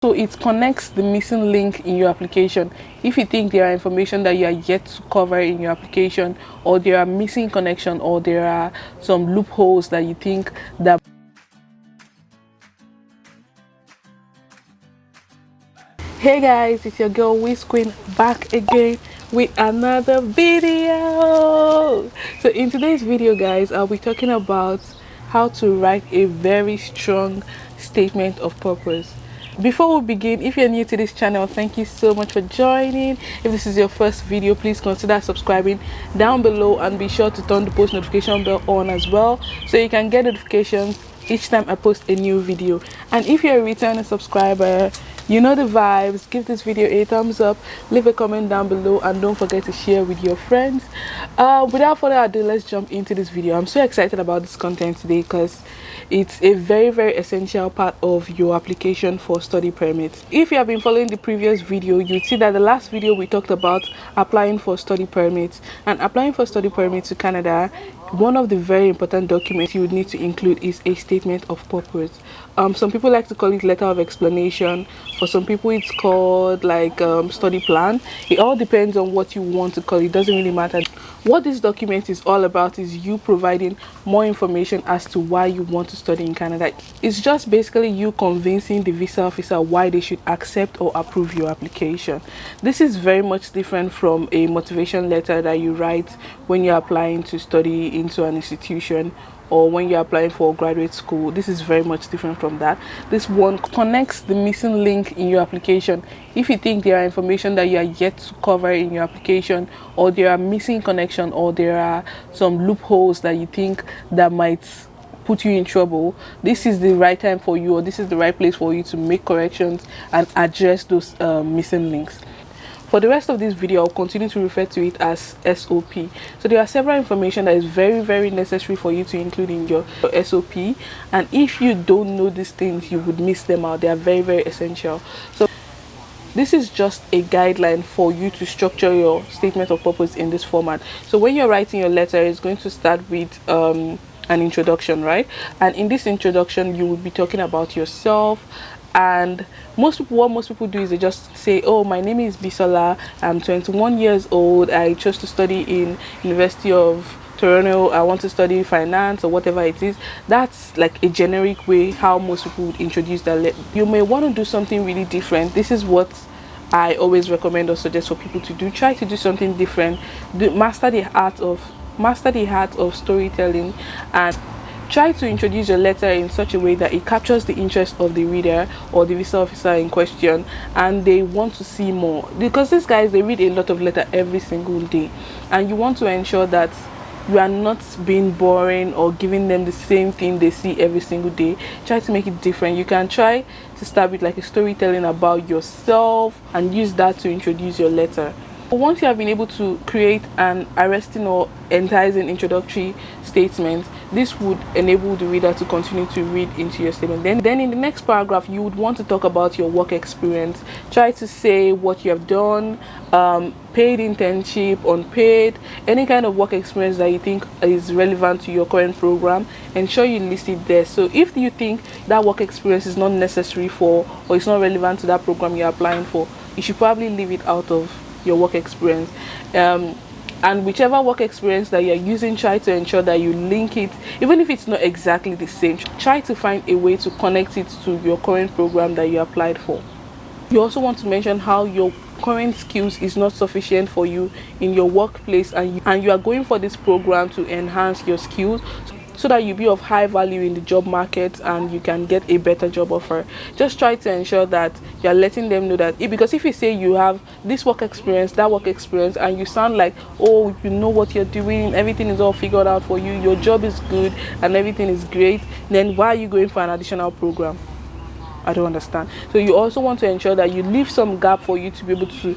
So it connects the missing link in your application. If you think there are information that you are yet to cover in your application, or there are missing connection, or there are some loopholes that you think that. Hey guys, it's your girl WhizQueen back again with another video. So in today's video guys, I'll be talking about how to write a very strong statement of purpose. Before we begin, if you're new to this channel, thank you so much for joining. If this is your first video, please consider subscribing down below and be sure to turn the post notification bell on as well, so you can get notifications each time I post a new video. And if you're a returning subscriber, you know the vibes. Give this video a thumbs up, leave a comment down below, and don't forget to share with your friends. Without further ado, let's jump into this video. I'm so excited about this content today because it's a very essential part of your application for study permits. If you have been following the previous video, you'd see that the last video we talked about applying for study permits. And applying for study permits to Canada, one of the very important documents you would need to include is a statement of purpose. Some people like to call it letter of explanation. For some people it's called like study plan. It all depends on what you want to call it. It doesn't really matter. What this document is all about is you providing more information as to why you want to study in Canada. It's just basically you convincing the visa officer why they should accept or approve your application. This is very much different from a motivation letter that you write when you're applying to study into an institution or when you're applying for graduate school. This is very much different from that. This one connects the missing link in your application. If you think there are information that you are yet to cover in your application, or there are missing connection, or there are some loopholes that you think that might put you in trouble, this is the right time for you, or this is the right place for you to make corrections and address those missing links. For the rest of this video, I'll continue to refer to it as SOP. So there are several information that is very necessary for you to include in your SOP, and if you don't know these things, you would miss them out. They are very essential. So this is just a guideline for you to structure your statement of purpose in this format. So when you're writing your letter, it's going to start with an introduction, right? And in this introduction, you will be talking about yourself. And what most people do is they just say, oh, my name is Bisola, I'm 21 years old, I chose to study in University of Toronto, I want to study finance or whatever it is. That's like a generic way how most people would introduce that. You may want to do something really different. This is what I always recommend or suggest for people to do. Try to do something different. Master the art of storytelling, and try to introduce your letter in such a way that it captures the interest of the reader or the visa officer in question, and they want to see more. Because these guys, they read a lot of letter every single day, and you want to ensure that you are not being boring or giving them the same thing they see every single day. Try to make it different. You can try to start with like a storytelling about yourself and use that to introduce your letter. Once you have been able to create an arresting or enticing introductory statement, this would enable the reader to continue to read into your statement. Then in the next paragraph, you would want to talk about your work experience. Try to say what you have done, paid internship, unpaid, any kind of work experience that you think is relevant to your current program. Ensure you list it there. So if you think that work experience is not necessary for, or it's not relevant to that program you're applying for, you should probably leave it out of your work experience. And whichever work experience that you're using, try to ensure that you link it, even if it's not exactly the same. Try to find a way to connect it to your current program that you applied for. You also want to mention how your current skills is not sufficient for you in your workplace, and you are going for this program to enhance your skills so that you be of high value in the job market and you can get a better job offer. Just try to ensure that you're letting them know that, because if you say you have this work experience, that work experience, and you sound like, oh, you know what you're doing, everything is all figured out for you, your job is good and everything is great, then why are you going for an additional program? I don't understand. So you also want to ensure that you leave some gap for you to be able to.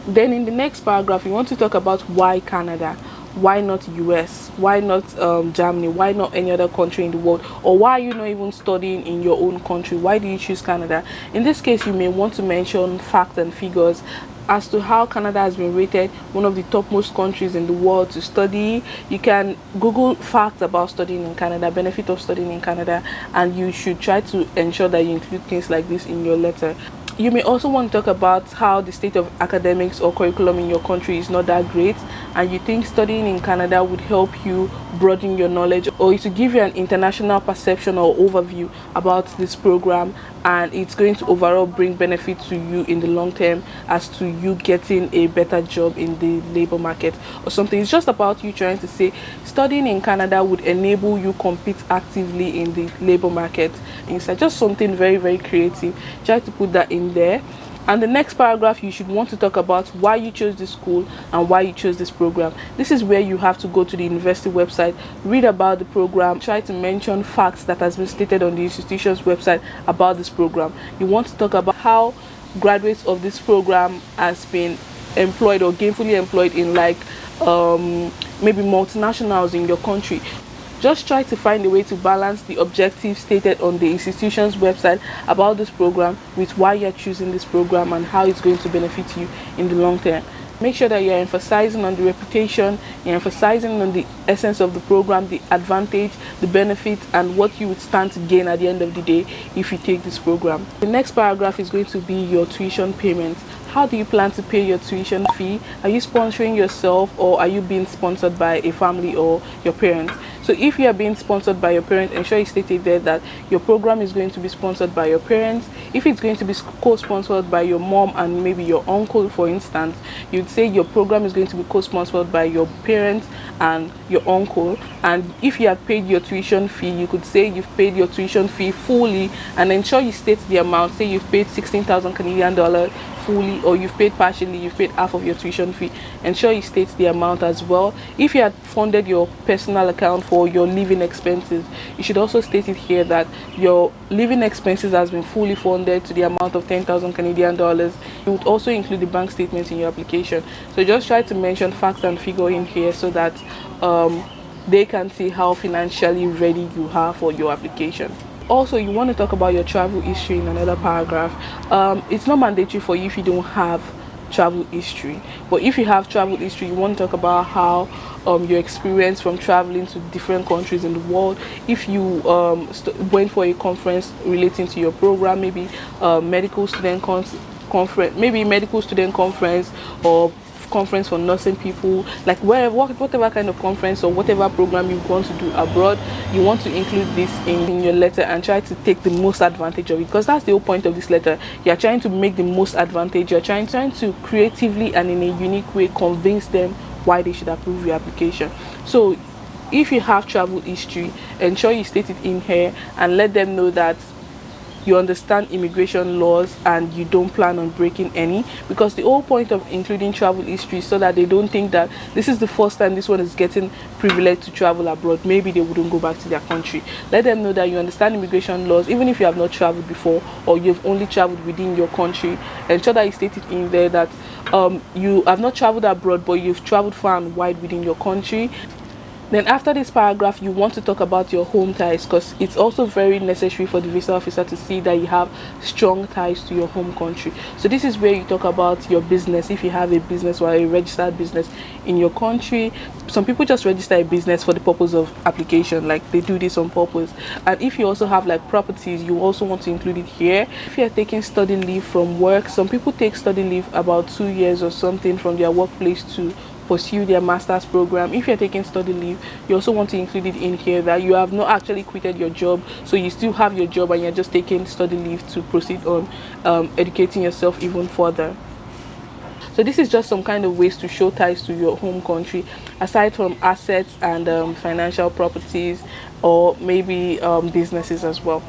Then in the next paragraph, you want to talk about why Canada. Why not US? Why not Germany? Why not any other country in the world? Or why are you not even studying in your own country? Why do you choose Canada? In this case, you may want to mention facts and figures as to how Canada has been rated one of the topmost countries in the world to study. You can Google facts about studying in Canada, benefit of studying in Canada, and you should try to ensure that you include things like this in your letter. You may also want to talk about how the state of academics or curriculum in your country is not that great, and you think studying in Canada would help you broaden your knowledge, or to give you an international perception or overview about this program, and it's going to overall bring benefit to you in the long term as to you getting a better job in the labor market or something. It's just about you trying to say studying in Canada would enable you compete actively in the labor market. It's just something very, very creative. Try to put that in there. And the next paragraph, you should want to talk about why you chose this school and why you chose this program. This is where you have to go to the university website, read about the program, try to mention facts that has been stated on the institution's website about this program. You want to talk about how graduates of this program has been employed or gainfully employed in like maybe multinationals in your country. Just try to find a way to balance the objectives stated on the institution's website about this program with why you're choosing this program and how it's going to benefit you in the long term. Make sure that you're emphasizing on the reputation, you're emphasizing on the essence of the program, the advantage, the benefits, and what you would stand to gain at the end of the day if you take this program. The next paragraph is going to be your tuition payments. How do you plan to pay your tuition fee? Are you sponsoring yourself, or are you being sponsored by a family or your parents? So if you are being sponsored by your parents, ensure you stated there that your program is going to be sponsored by your parents. If it's going to be co-sponsored by your mom and maybe your uncle, for instance, you'd say your program is going to be co-sponsored by your parents and your uncle. And if you have paid your tuition fee, you could say you've paid your tuition fee fully, and ensure you state the amount. Say you've paid 16,000 Canadian dollars fully, or you've paid partially, you've paid half of your tuition fee. Ensure you state the amount as well. If you had funded your personal account for your living expenses, you should also state it here that your living expenses has been fully funded to the amount of 10,000 Canadian dollars. You would also include the bank statements in your application. So just try to mention facts and figure in here so that they can see how financially ready you are for your application. Also, you want to talk about your travel history in another paragraph. It's not mandatory for you if you don't have travel history, but if you have travel history, you want to talk about how your experience from traveling to different countries in the world. If you went for a conference relating to your program, maybe medical student conference, maybe medical student conference, or conference for nursing people, like whatever kind of conference or whatever program you want to do abroad, you want to include this in your letter and try to take the most advantage of it, because that's the whole point of this letter. You're trying to make the most advantage. You're trying to creatively and in a unique way convince them why they should approve your application. So if you have travel history, ensure you state it in here and let them know that you understand immigration laws and you don't plan on breaking any, because the whole point of including travel history is so that they don't think that this is the first time this one is getting privileged to travel abroad. Maybe they wouldn't go back to their country. Let them know that you understand immigration laws, even if you have not traveled before or you've only traveled within your country. Ensure that you state it in there that you have not traveled abroad, but you've traveled far and wide within your country. Then after this paragraph, you want to talk about your home ties, because it's also very necessary for the visa officer to see that you have strong ties to your home country. So this is where you talk about your business. If you have a business or a registered business in your country, some people just register a business for the purpose of application, like they do this on purpose. And if you also have like properties, you also want to include it here. If you're taking study leave from work, some people take study leave about 2 years or something from their workplace to pursue their master's program. If you're taking study leave, you also want to include it in here that you have not actually quitted your job, so you still have your job and you're just taking study leave to proceed on educating yourself even further. So this is just some kind of ways to show ties to your home country, aside from assets and financial properties, or maybe businesses as well.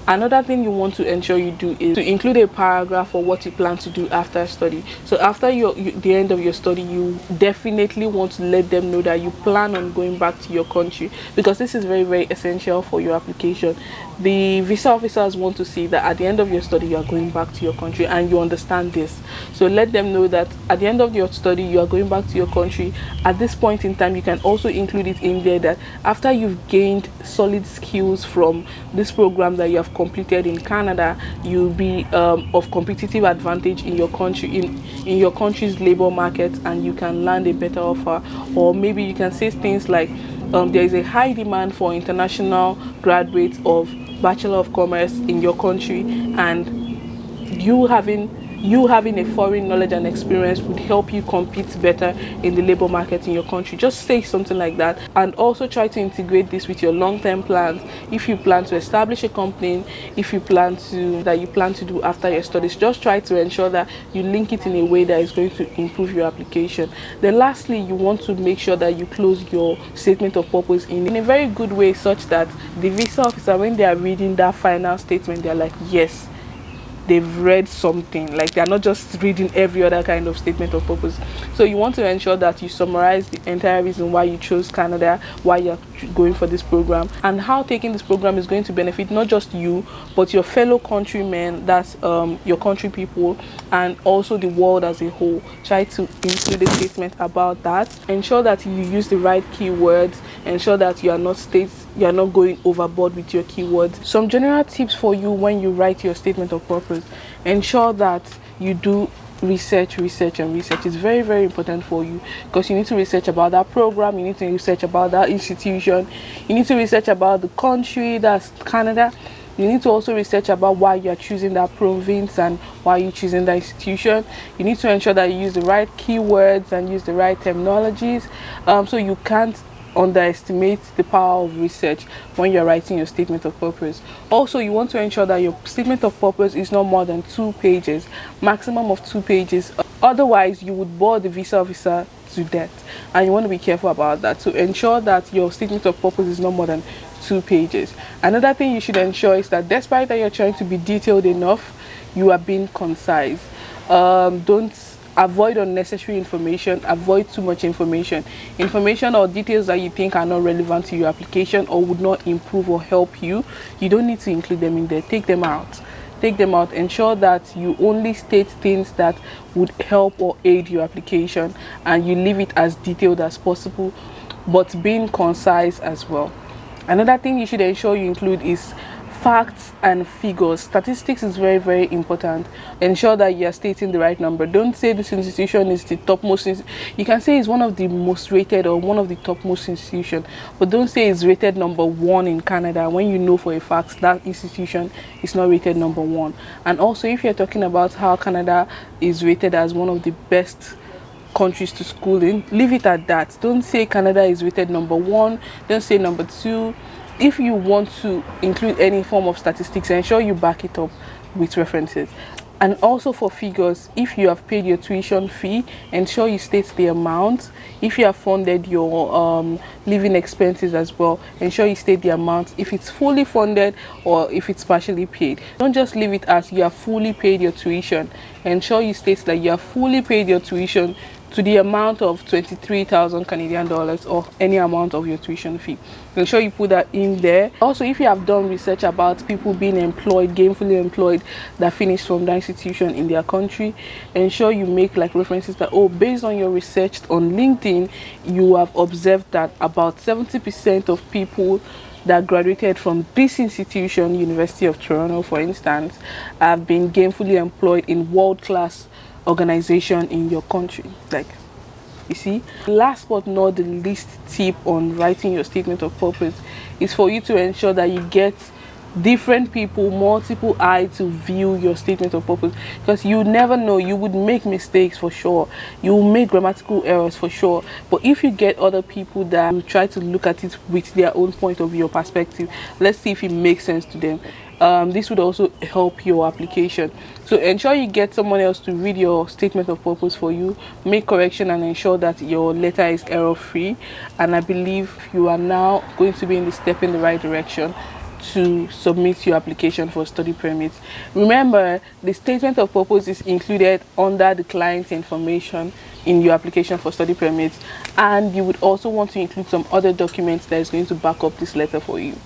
Another thing you want to ensure you do is to include a paragraph for what you plan to do after study. So after the end of your study, you definitely want to let them know that you plan on going back to your country, because this is very, very essential for your application. The visa officers want to see that at the end of your study you are going back to your country and you understand this. So let them know that at the end of your study you are going back to your country. At this point in time, you can also include it in there that after you've gained solid skills from this program that you have you've completed in Canada, you'll be of competitive advantage in your country, in your country's labor market, and you can land a better offer. Or maybe you can say things like there is a high demand for international graduates of Bachelor of Commerce in your country, and you having a foreign knowledge and experience would help you compete better in the labor market in your country. Just say something like that, and also try to integrate this with your long-term plans. If you plan to establish a company, if you plan to do after your studies, just try to ensure that you link it in a way that is going to improve your application. Then lastly, you want to make sure that you close your statement of purpose in a very good way, such that the visa officer, when they are reading that final statement, they're like, yes, they've read something. Like, they're not just reading every other kind of statement of purpose. So you want to ensure that you summarize the entire reason why you chose Canada, why you're going for this program, and how taking this program is going to benefit not just you but your fellow countrymen, that's your country people, and also the world as a whole. Try to include a statement about that. Ensure that you use the right keywords. Ensure that you are not going overboard with your keywords. Some general tips for you when you write your statement of purpose: ensure that you do research. It's very, very important for you, because you need to research about that program, you need to research about that institution, you need to research about the country, that's Canada. You need to also research about why you are choosing that province and why you're choosing that institution. You need to ensure that you use the right keywords and use the right terminologies. So you can't underestimate the power of research when you're writing your statement of purpose. Also, you want to ensure that your statement of purpose is not more than 2 pages, maximum of 2 pages. Otherwise, you would bore the visa officer to death, and you want to be careful about that. So ensure that your statement of purpose is not more than 2 pages. Another thing you should ensure is that despite that you're trying to be detailed enough, you are being concise. Don't avoid unnecessary information. Avoid too much information or details that you think are not relevant to your application or would not improve or help you. You don't need to include them in there. Take them out. Ensure that you only state things that would help or aid your application, and you leave it as detailed as possible, but being concise as well. Another thing you should ensure you include is facts and figures. Statistics is very, very important. Ensure that you are stating the right number. Don't say this institution is the topmost. You can say it's one of the most rated or one of the topmost institution, but don't say it's rated number 1 in Canada when you know for a fact that institution is not rated number 1. And also, if you're talking about how Canada is rated as one of the best countries to school in, leave it at that. Don't say Canada is rated number 1. Don't say number 2. If you want to include any form of statistics, ensure you back it up with references. And also for figures, if you have paid your tuition fee, ensure you state the amount. If you have funded your living expenses as well, ensure you state the amount, if it's fully funded or if it's partially paid. Don't just leave it as you have fully paid your tuition. Ensure you state that you have fully paid your tuition to the amount of 23,000 Canadian dollars or any amount of your tuition fee. Make sure you put that in there. Also, if you have done research about people being employed, gainfully employed, that finished from that institution in their country, ensure you make like references that, oh, based on your research on LinkedIn, you have observed that about 70% of people that graduated from this institution, University of Toronto for instance, have been gainfully employed in world-class organization in your country. Like, you see. Last but not the least tip on writing your statement of purpose is for you to ensure that you get different people, multiple eyes to view your statement of purpose, because you never know, you would make mistakes for sure, you will make grammatical errors for sure, but if you get other people that will try to look at it with their own point of view or perspective, let's see if it makes sense to them. This would also help your application. So ensure you get someone else to read your statement of purpose for you, make correction, and ensure that your letter is error free. And I believe you are now going to be in the step in the right direction to submit your application for study permits. Remember, the statement of purpose is included under the client's information in your application for study permits, and you would also want to include some other documents that is going to back up this letter for you.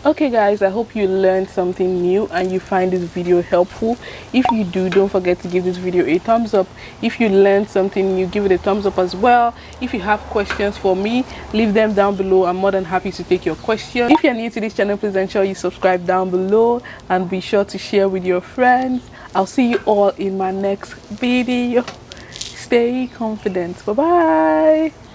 Okay guys, I hope you learned something new and you find this video helpful. If you do, don't forget to give this video a thumbs up. If you learned something new, give it a thumbs up as well. If you have questions for me, leave them down below. I'm more than happy to take your questions. If you're new to this channel, please ensure you subscribe down below and be sure to share with your friends. I'll see you all in my next video. Stay confident. Bye bye.